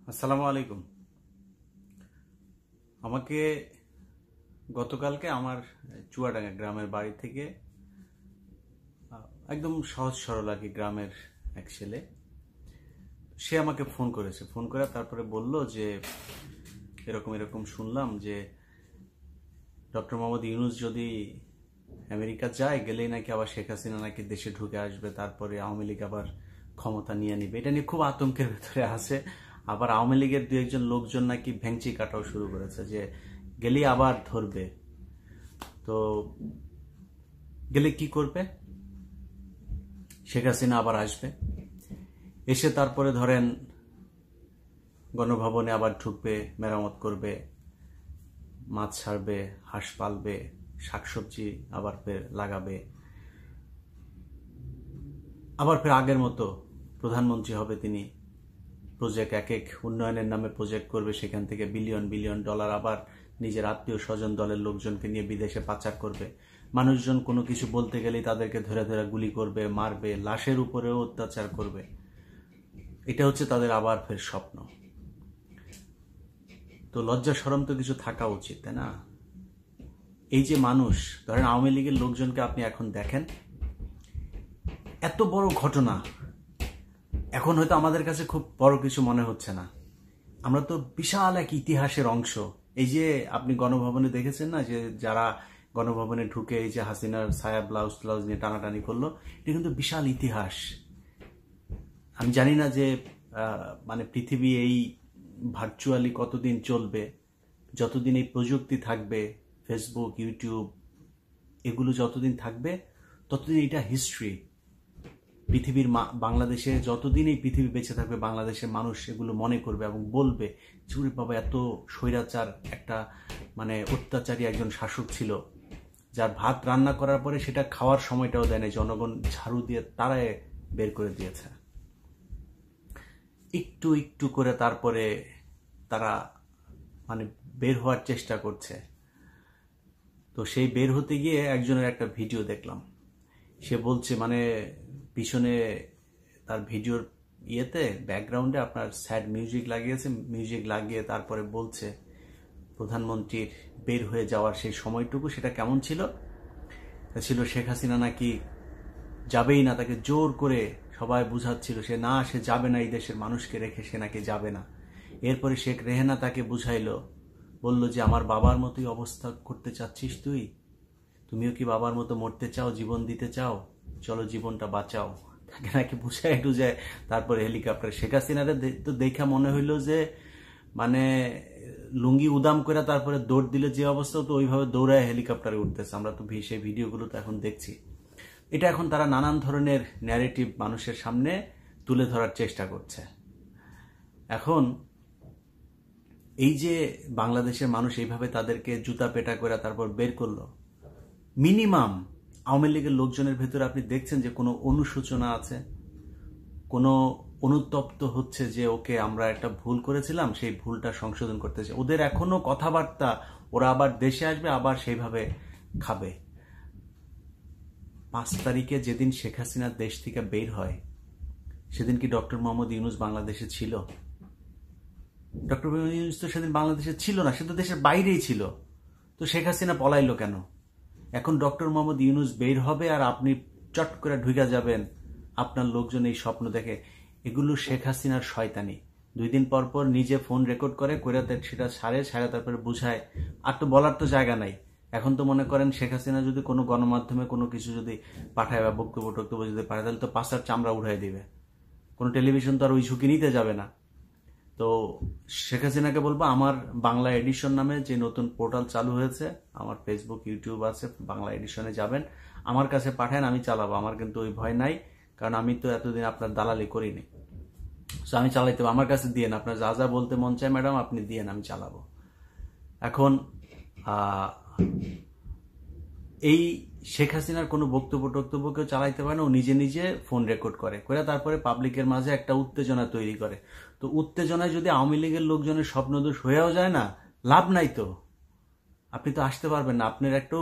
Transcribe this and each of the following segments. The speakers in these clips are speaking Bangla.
আসসালামু আলাইকুম। আমাকে গতকালকে আমার চুয়াডাঙ্গা গ্রামের বাড়ি থেকে একদম সহজ সরল আর কি গ্রামের এক ছেলে, সে আমাকে ফোন করেছে। ফোন করে তারপরে বলল যে এরকম এরকম শুনলাম যে ডক্টর মোহাম্মদ ইউনূস যদি আমেরিকা যায়, গেলেই নাকি আবার শেখ হাসিনা নাকি দেশে ঢুকে আসবে, তারপরে আওয়ামী লীগ আবার ক্ষমতা নিয়ে নিবে। এটা নিয়ে খুব আতঙ্কের ভেতরে আছে। আবার আওয়ামী লীগের দু একজন লোকজন নাকি ভেংচি কাটাও শুরু করেছে যে গেলেই আবার ধরবে। তো গেলে কি করবে? শেখ হাসিনা আবার আসবে, এসে তারপরে ধরেন গণভবনে আবার ঢুকবে, মেরামত করবে, মাছ ছাড়বে, হাঁস পালবে, শাকসবজি আবার ফের লাগাবে, আবার ফের আগের মতো প্রধানমন্ত্রী হবে তিনি। প্রজেক্ট এক এক উন্নয়নের নামে প্রজেক্ট করবে, সেখান থেকে বিলিয়ন বিলিয়ন ডলার আবার নিজের আত্মীয় স্বজন দলের লোকজনকে নিয়ে বিদেশে পাচার করবে। মানুষজন কোনো কিছু বলতে গেলেই তাদেরকে ধরে ধরে গুলি করবে, মারবে, লাশের উপরেও অত্যাচার করবে। এটা হচ্ছে তাদের আবার ফের স্বপ্ন। তো লজ্জা শরম তো কিছু থাকা উচিত, তাই না? এই যে মানুষ, ধরেন আওয়ামী লীগের লোকজনকে আপনি এখন দেখেন, এত বড় ঘটনা এখন হয়তো আমাদের কাছে খুব বড় কিছু মনে হচ্ছে না। আমরা তো বিশাল এক ইতিহাসের অংশ। এই যে আপনি গণভবনে দেখেছেন না, যে যারা গণভবনে ঢুকে এই যে হাসিনার ছায়া ব্লাউজ ট্লাউজ নিয়ে টানাটানি করলো, এটা কিন্তু বিশাল ইতিহাস। আমি জানি না যে মানে পৃথিবী এই ভার্চুয়ালি কতদিন চলবে, যতদিন এই প্রযুক্তি থাকবে, ফেসবুক, ইউটিউব, এগুলো যতদিন থাকবে ততদিন এটা হিস্ট্রি। পৃথিবীর বাংলাদেশে যতদিন এই পৃথিবী বেঁচে থাকবে, বাংলাদেশের মানুষ এগুলো মনে করবে এবং বলবে, চুরি বাবা এত স্বৈরাচার একটা মানে অত্যাচারী একজন শাসক ছিল, যার ভাত রান্না করার পরে সেটা খাওয়ার সময়টাও দেয় না, জনগণ ঝাড়ু দিয়ে তারায় বের করে দিয়েছে। একটু একটু করে তারপরে তারা মানে বের হওয়ার চেষ্টা করছে। তো সেই বের হতে গিয়ে একজনের একটা ভিডিও দেখলাম। সে বলছে মানে পিছনে তার ভিডিওর ইয়েতে ব্যাকগ্রাউন্ডে আপনার স্যাড মিউজিক লাগিয়েছে, মিউজিক লাগিয়ে তারপরে বলছে প্রধানমন্ত্রীর বের হয়ে যাওয়ার সেই সময়টুকু সেটা কেমন ছিল। ছিল শেখ হাসিনা নাকি যাবেই না, তাকে জোর করে সবাই বুঝাচ্ছিল সে যাবে না, এই দেশের মানুষকে রেখে সে নাকি যাবে না। এরপরে শেখ রেহেনা তাকে বুঝাইলো, বলল যে আমার বাবার মতোই অবস্থা করতে চাচ্ছিস তুই, তুমিও কি বাবার মতো মরতে চাও, জীবন দিতে চাও, চলো জীবনটা বাঁচাও। তাকে নাকি বুঝায় টুঝায় তারপরে হেলিকপ্টার। শেখ হাসিনারে তো দেখা মনে হইলো যে মানে লুঙ্গি উদাম করে তারপরে দৌড় দিলে যে অবস্থা, তো ওইভাবে দৌড়ায় হেলিকপ্টারে উঠতেছে। আমরা তো সেই ভিডিওগুলো তো এখন দেখছি। এটা এখন তারা নানান ধরনের ন্যারেটিভ মানুষের সামনে তুলে ধরার চেষ্টা করছে। এখন এই যে বাংলাদেশের মানুষ এইভাবে তাদেরকে জুতা পেটা করে তারপর বের করলো, মিনিমাম আওয়ামী লীগের লোকজনের ভেতরে আপনি দেখছেন যে কোনো অনুশোচনা আছে, কোনো অনুতপ্ত হচ্ছে যে ওকে আমরা একটা ভুল করেছিলাম, সেই ভুলটা সংশোধন করতেছে। ওদের এখনো কথাবার্তা, ওরা আবার দেশে আসবে, আবার সেইভাবে খাবে। 5 তারিখে যেদিন শেখ হাসিনা দেশ থেকে বের হয়, সেদিন কি ডক্টর মোহাম্মদ ইউনূস বাংলাদেশে ছিল? ডক্টর মোহাম্মদ ইউনূস তো সেদিন বাংলাদেশে ছিল না, সে তো দেশের বাইরেই ছিল। তো শেখ হাসিনা পলাইলো কেন? এখন ডক্টর মোহাম্মদ ইউনূস বের হবে আর আপনি চট করে ঢুকে যাবেন, আপনার লোকজন এই স্বপ্ন দেখে। এগুলো শেখ হাসিনার শয়তানি। 2 দিন পর পর নিজে ফোন রেকর্ড করে সেটা ছাড়ে তারপরে বুঝায়। আর তো বলার তো জায়গা নাই। এখন তো মনে করেন শেখ হাসিনা যদি কোনো গণমাধ্যমে কোনো কিছু যদি পাঠায় বা বক্তব্য যদি পাঠায়, তাহলে তো পাশার চামড়া উঠাই দিবে। কোনো টেলিভিশন তো আর ওই ঝুঁকি নিতে যাবে না। তো শেখ হাসিনাকে বলবো, আমার বাংলা এডিশন নামে যে নতুন পোর্টাল চালু হয়েছে, আমার ফেসবুক, ইউটিউব আছে, বাংলা এডিশনে যাবেন, আমার কাছে পাঠান, আমি চালাবো। আমার কিন্তু ওই ভয় নাই, কারণ আমি তো এতদিন আপনার দালালি করিনি। সো আমি চালাইতে, আমার কাছে দিয়েন, আপনার যা যা বলতে মন চায় ম্যাডাম আপনি দিয়েন, আমি চালাবো। এখন এই শেখ হাসিনার কোনো বক্তব্য কেউ চালাইতে পারে না, ও নিজে নিজে ফোন রেকর্ড করে তারপরে পাবলিকের মাঝে একটা উত্তেজনা তৈরি করে। তো উত্তেজনায় যদি আওয়ামী লীগের লোকজনের স্বপ্নদোষ হয়েও যায় না, লাভ নাই তো। আপনি তো আসতে পারবেন না। আপনার একটু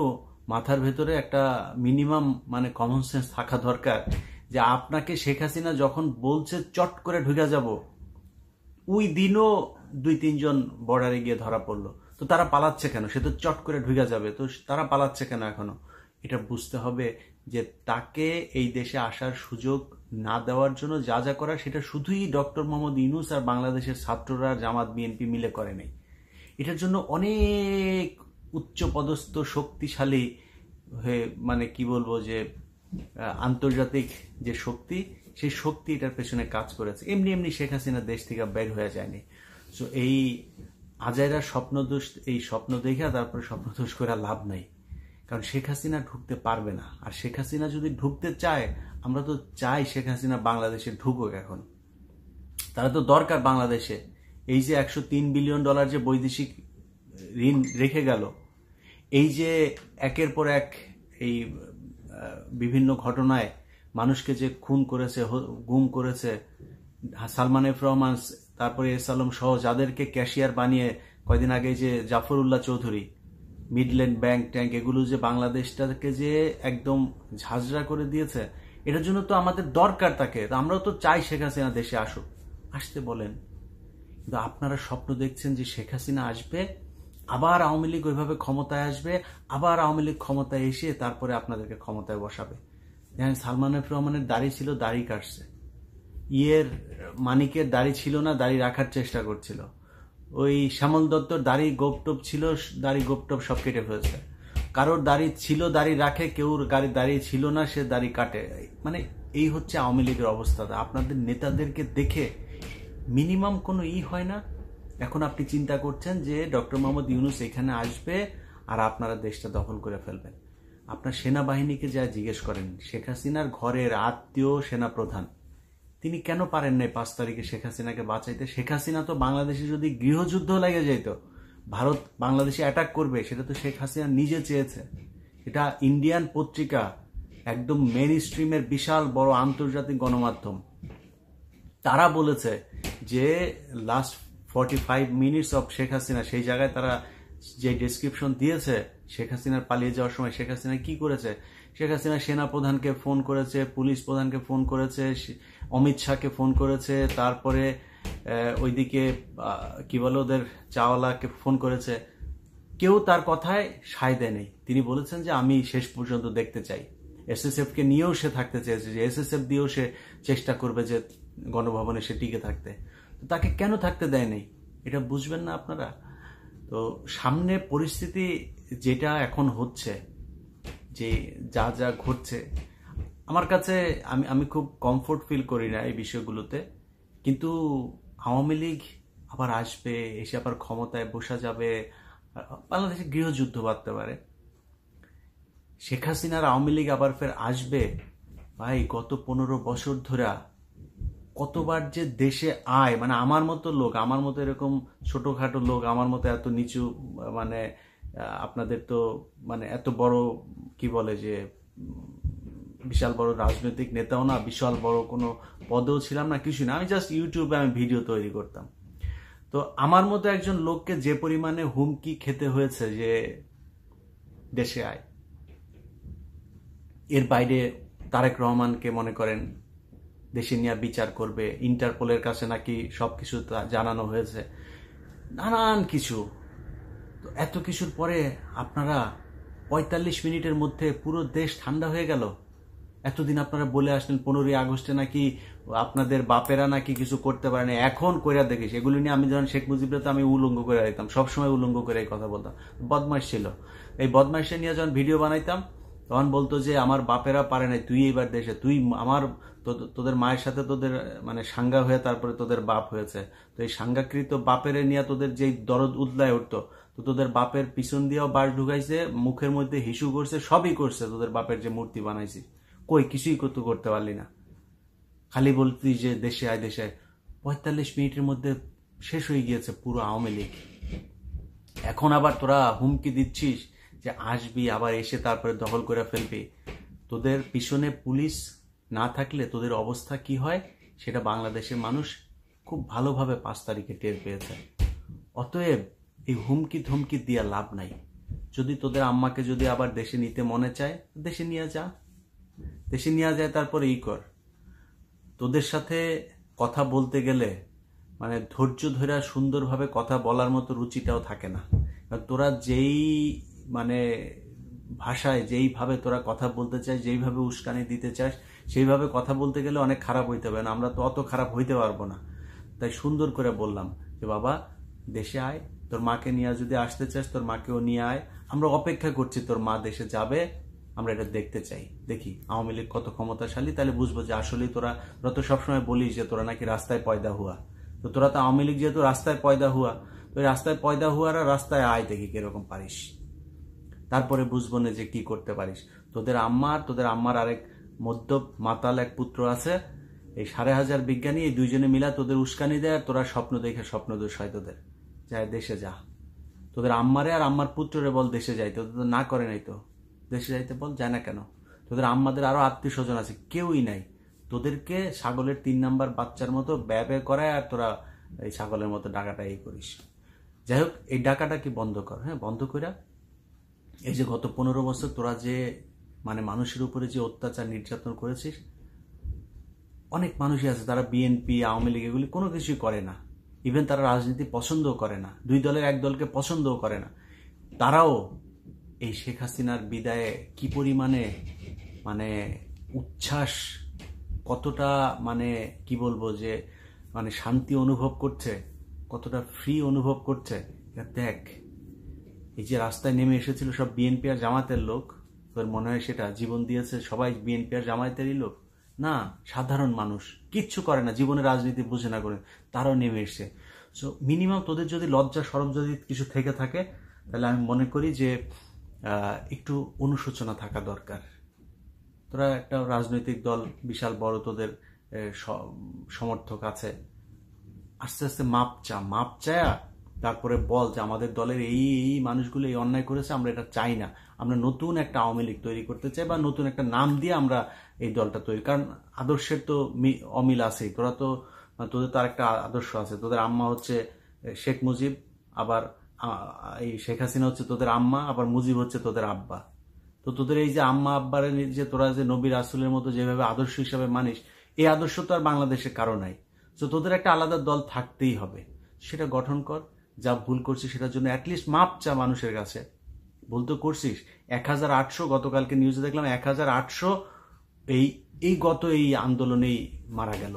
মাথার ভেতরে একটা মিনিমাম মানে কমন সেন্স থাকা দরকার, যে আপনাকে শেখ হাসিনা যখন বলছে চট করে ঢুকে যাব, ওই দিনও 2-3 জন বর্ডারে গিয়ে ধরা পড়লো। তো তারা পালাচ্ছে কেন? সে তো চট করে ঢুকে যাবে, তো তারা পালাচ্ছে কেন এখনো? এটা বুঝতে হবে যে তাকে এই দেশে আসার সুযোগ না দেওয়ার জন্য যা যা করা সেটা শুধুই ডক্টর মোহাম্মদ ইউনূস আর বাংলাদেশের ছাত্ররা, জামাত, বিএনপি মিলে করে নাই। এটার জন্য অনেক উচ্চপদস্থ শক্তিশালী হয়ে, মানে কি বলবো, যে আন্তর্জাতিক যে শক্তি, সেই শক্তি এটার পেছনে কাজ করেছে। এমনি এমনি শেখ হাসিনা দেশ থেকে বের হয়ে যায়নি। সো এই আজাইরা স্বপ্নদোষ, এই স্বপ্ন দেখা তারপরে স্বপ্নদোষ করে লাভ নাই। কারণ শেখ হাসিনা ঢুকতে পারবে না। আর শেখ হাসিনা যদি ঢুকতে চায়, আমরা তো চাই শেখ হাসিনা বাংলাদেশে ঢুকুক। এখন তারা তো দরকার বাংলাদেশে। এই যে $103 বিলিয়ন যে বৈদেশিক ঋণ রেখে গেল, এই যে একের পর এক এই বিভিন্ন ঘটনায় মানুষকে যে খুন করেছে, গুম করেছে, সালমান এফ রহমান, তারপরে এস আলম সহ যাদেরকে ক্যাশিয়ার বানিয়ে কয়দিন আগে যে Zafrullah Chowdhury, Midland bank tank, এগুলো যে বাংলাদেশটাকে যে একদম ঝাঁঝরা করে দিয়েছে, এটার জন্য তো আমাদের দরকার তাকে। আমরাও তো চাই শেখ হাসিনা দেশে আসুক, আসতে বলেন। কিন্তু আপনারা স্বপ্ন দেখছেন যে শেখ হাসিনা আসবে, আবার আওয়ামী লীগ ওইভাবে ক্ষমতায় আসবে, আবার আওয়ামী লীগ ক্ষমতায় এসে তারপরে আপনাদেরকে ক্ষমতায় বসাবে। দেখেন, সালমান এফ রহমানের দাড়ি ছিল, দাড়ি কাটছে। মানিকের দাড়ি ছিল না, দাড়ি রাখার চেষ্টা করছিল। ওই শ্যামল দত্তর দাড়ি গোপটোপ ছিল, দাড়ি গোপটোপ সব কেটে ফেলেছে। কারোর দাড়ি ছিল, দাড়ি রাখে, কেউ দাড়ি ছিল না, সে দাড়ি কাটে। মানে এই হচ্ছে আওয়ামী লীগের অবস্থা। আপনাদের নেতাদেরকে দেখে মিনিমাম কোনো হয় না। এখন আপনি চিন্তা করছেন যে ডক্টর মোহাম্মদ ইউনূস এখানে আসবে আর আপনারা দেশটা দখল করে ফেলবেন। আপনার সেনাবাহিনীকে যা জিজ্ঞেস করেন, শেখ হাসিনার ঘরের আত্মীয় সেনাপ্রধান, তিনি কেন পারেন নাই 5 তারিখে শেখ হাসিনাকে বাঁচাইতে? শেখ হাসিনা তো বাংলাদেশে যদি গৃহযুদ্ধ লেগে যেত, ভারত বাংলাদেশে অ্যাটাক করবে, সেটা তো শেখ হাসিনা নিজে চেয়েছে। এটা ইন্ডিয়ান পত্রিকা, একদম মেইন স্ট্রিমের বিশাল বড় আন্তর্জাতিক গণমাধ্যম, তারা বলেছে যে last 45 minutes of Sheikh Hasina, সেই জায়গায় তারা যে ডেসক্রিপশন দিয়েছে শেখ হাসিনার পালিয়ে যাওয়ার সময় শেখ হাসিনা কি করেছে। শেখ হাসিনা সেনা প্রধানকে ফোন করেছে, পুলিশ প্রধানকে ফোন করেছে, অমিত শাহকে ফোন করেছে, তারপরে ওইদিকে কি বলে ওদের চাওয়ালাকে ফোন করেছে। কেউ তার কথায় সায় দেয় নেই। তিনি বলেছেন যে আমি শেষ পর্যন্ত দেখতে চাই। এসএসএফ কে নিয়েও সে থাকতে চেয়েছে, যে এসএসএফ দিয়েও সে চেষ্টা করবে যে গণভবনে সে টিকে থাকতে। তো তাকে কেন থাকতে দেয় নাই, এটা বুঝবেন না আপনারা? তো সামনে পরিস্থিতি যেটা এখন হচ্ছে, যে যা যা ঘটছে, আমার কাছে আমি খুব কমফোর্ট ফিল করি না এই বিষয়গুলোতে। কিন্তু আওয়ামী লীগ আবার আসবে, এসে আবার ক্ষমতায় বসা যাবে, বাংলাদেশে গৃহযুদ্ধ বাঁধতে পারে। শেখ হাসিনার আওয়ামী লীগ আবার ফের আসবে। ভাই, গত 15 বছর ধরে কতবার যে দেশে আয়, মানে আমার মতো লোক, আমার মতো এরকম ছোটখাটো লোক, আমার মতো এত নিচু, মানে আপনাদের তো মানে এত বড় কি বলে যে বিশাল বড় রাজনৈতিক নেতাও না, বিশাল বড় কোনো পদেও ছিলাম না, কিছু না। আমি জাস্ট ইউটিউবে আমি ভিডিও তৈরি করতাম। তো আমার মতো একজন লোককে যে পরিমাণে হুমকি খেতে হয়েছে যে দেশে আয়, এর বাইরে তারেক রহমানকে মনে করেন দেশে নিয়ে বিচার করবে, ইন্টারপোলের কাছে নাকি সবকিছু জানানো হয়েছে, নানান কিছু। তো এত কিছুর পরে আপনারা 45 মিনিটের মধ্যে পুরো দেশ ঠান্ডা হয়ে গেল। এতদিন আপনারা বলে আসলেন 15ই আগস্টে নাকি আপনাদের বাপেরা নাকি কিছু করতে পারে না, এখন কইরা দেখিস। এগুলো নিয়ে আমি যখন শেখ মুজিবরা, তো আমি উলঙ্গ করে দিতাম, সবসময় উলঙ্গ করে এই কথা বলতাম। বদমাইশ ছিল। এই বদমাইশে নিয়ে যখন ভিডিও বানাইতাম, তখন বলতো যে আমার বাপেরা পারে নাই, তুই এইবার দেশে, তুই আমার তোদের মায়ের সাথে তোদের মানে সাঙ্গা হয়ে তারপরে তোদের বাপ হয়েছে। তো এই সাঙ্গাকৃত বাপেরে নিয়ে তোদের যেই দরদ উদলায় উঠতো, তো তোদের বাপের পিছন দিয়েও বাস ঢুকাইছে, মুখের মধ্যে হিসু করছে, সবই করছে। তোদের বাপের যে মূর্তি বানাইছি, কই কিছুই করতে পারলি না। খালি বলতি যে দেশে আয়, দেশে আয়। 45 মিনিটের মধ্যে শেষ হয়ে গিয়েছে পুরো আওয়ামী লীগ। এখন আবার তোরা হুমকি দিচ্ছিস যে আসবি, আবার এসে তারপরে দখল করে ফেলবি। তোদের পিছনে পুলিশ না থাকলে তোদের অবস্থা কি হয় সেটা বাংলাদেশের মানুষ খুব ভালোভাবে 5 তারিখে টের পেয়েছে। অতএব এই হুমকি ধমকি দিয়া লাভ নাই। যদি তোদের আম্মাকে যদি আবার দেশে নিতে মনে চায়, দেশে নিয়ে যা, দেশে নিয়ে যায়, তারপরে কর। তোদের সাথে কথা বলতে গেলে মানে ধৈর্য ধরে সুন্দরভাবে কথা বলার মতো রুচিটাও থাকে না। তোরা যেই মানে ভাষায় যেইভাবে তোরা কথা বলতে চাস, যেইভাবে উস্কানি দিতে চাস, সেইভাবে কথা বলতে গেলে অনেক খারাপ হইতে হবে না। আমরা তো অত খারাপ হইতে পারবো না। তাই সুন্দর করে বললাম যে বাবা দেশে আয়, তোর মাকে নিয়ে যদি আসতে চাস তোর মাকেও নিয়ে আয়, আমরা অপেক্ষা করছি তোর মা দেশে যাবে, আমরা এটা দেখতে চাই। দেখি আওয়ামী লীগ কত ক্ষমতাশালী, তাহলে বুঝবো যে আসলেই তোরা তো সবসময় বলিস যে তোরা নাকি রাস্তায় পয়দা হুয়া। তো তোরা তো আওয়ামী লীগ যেহেতু রাস্তায় পয়দা হুয়া, তো রাস্তায় পয়দা হুয়ারা রাস্তায় আয়, দেখি কিরকম পারিস, তারপরে বুঝবো না যে কি করতে পারিস। তোদের আম্মার আরেক মধ্য মাতাল এক পুত্র আছে, এই 5,500 বিজ্ঞানী, এই দুইজনে মিলা তোদের উস্কানি দেয়, আর তোরা স্বপ্ন দেখে স্বপ্ন দোষ হয় তোদের। যায় দেশে যা, তোদের আম্মারে আর আম্মার পুত্ররে বল দেশে যাইতে, তোদের না করে নাই তো দেশে যাইতে বল, যায় না কেন? তোদের আম্মাদের আরো আত্মীয় স্বজন আছে, কেউই নাই। তোদেরকে ছাগলের 3 নাম্বার বাচ্চার মতো ব্যয় করায়, আর তোরা এই ছাগলের মতো ডাকাটা এই করিস। যাই হোক, এই ডাকাটা কি বন্ধ কর, হ্যাঁ বন্ধ কইরা এই যে গত 15 বছর তোরা যে মানে মানুষের উপরে যে অত্যাচার নির্যাতন করেছিস, অনেক মানুষই আছে তারা বিএনপি আওয়ামী লীগ এগুলি কোনো কিছুই করে না, ইভেন তারা রাজনীতি পছন্দও করে না, দুই দলের এক দলকে পছন্দও করে না, তারাও এই শেখ হাসিনার বিদায়ে কি পরিমাণে মানে উচ্ছ্বাস, কতটা মানে কি বলবো যে মানে শান্তি অনুভব করছে, কতটা ফ্রি অনুভব করছে। দেখ, এই যে রাস্তায় নেমে এসেছিল সব বিএনপি আর জামাতের লোক, তোর মনে হয় সেটা জীবন দিয়েছে সবাই বিএনপি আর জামায়াতেরই লোক? না, সাধারণ মানুষ কিচ্ছু করে না, জীবনের রাজনীতি বুঝে না করে তারাও নেমে এসছে। সো মিনিমাম তোদের যদি লজ্জা শরম যদি কিছু থেকে থাকে, তাহলে আমি মনে করি যে একটু অনুশোচনা থাকা দরকার। তোরা একটা রাজনৈতিক দল, বিশাল বড় তোদের সমর্থক আছে, আস্তে আস্তে মাপ চায়া তারপরে বল যে আমাদের দলের এই এই মানুষগুলো এই অন্যায় করেছে, আমরা এটা চাই না, আমরা নতুন একটা আওয়ামী লীগ তৈরি করতে চাই, বা নতুন একটা নাম দিয়ে আমরা এই দলটা তৈরি, কারণ আদর্শের তো অমিল আছেই। তোদের তো আরেকটা আদর্শ আছে, তোদের আম্মা হচ্ছে শেখ মুজিব, আবার এই শেখ হাসিনা হচ্ছে তোদের আম্মা, আবার মুজিব হচ্ছে তোদের আব্বা। তো তোদের এই যে আম্মা আব্বার যে তোরা যে নবী রাসূলের মতো যেভাবে আদর্শ হিসাবে মানিস, এই আদর্শ তো আর বাংলাদেশে কারো নাই। তো তোদের একটা আলাদা দল থাকতেই হবে, সেটা গঠন কর। যা ভুল করছিস সেটার জন্য অ্যাটলিস্ট মাপ চা মানুষের কাছে। ভুল তো করছিস। 1,800 গতকালকে নিউজে দেখলাম 1,800 এই গত এই আন্দোলনেই মারা গেল।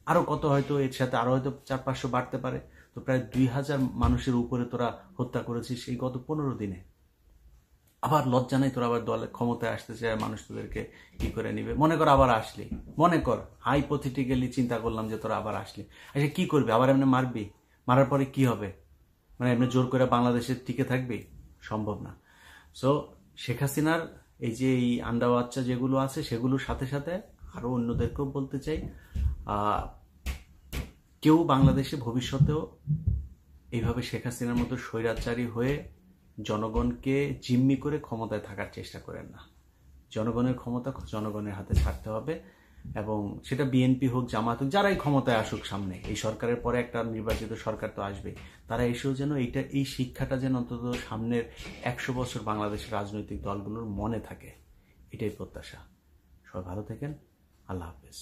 আরো কত হয়তো এর সাথে আরো হয়তো 400-500 বাড়তে পারে। তো প্রায় 2,000 মানুষের উপরে তোরা হত্যা করেছিস এই গত 15 দিনে। আবার লজ্জা নাই তোর, আবার দলের ক্ষমতায় আসতে চায়, মানুষ তোদেরকে কি করে নিবে। মনে কর আবার আসলি, মনে কর হাইপোথেটিক্যালি চিন্তা করলাম যে তোরা আবার আসলি, আচ্ছা কি করবি? আবার এমনি মারবি? মারার পরে কি হবে? মানে এমনি জোর করে বাংলাদেশে টিকে থাকবি? সম্ভব না। সো শেখ হাসিনার এই যে এই আন্ডা বাচ্চা যেগুলো আছে, সেগুলোর সাথে সাথে আরো অন্যদেরকেও বলতে চাই, কেউ বাংলাদেশে ভবিষ্যতেও এইভাবে শেখ হাসিনার মতো স্বৈরাচারী হয়ে জনগণকে জিম্মি করে ক্ষমতায় থাকার চেষ্টা করেন না। জনগণের ক্ষমতা জনগণের হাতে ছাড়তে হবে, এবং সেটা বিএনপি হোক, জামাত হোক, যারাই ক্ষমতায় আসুক সামনে, এই সরকারের পরে একটা নির্বাচিত সরকার তো আসবে, তারা এসেও যেন এই শিক্ষাটা যেন অন্তত সামনের 100 বছর বাংলাদেশের রাজনৈতিক দলগুলোর মনে থাকে, এটাই প্রত্যাশা। সবাই ভালো থাকেন, আল্লাহ হাফেজ।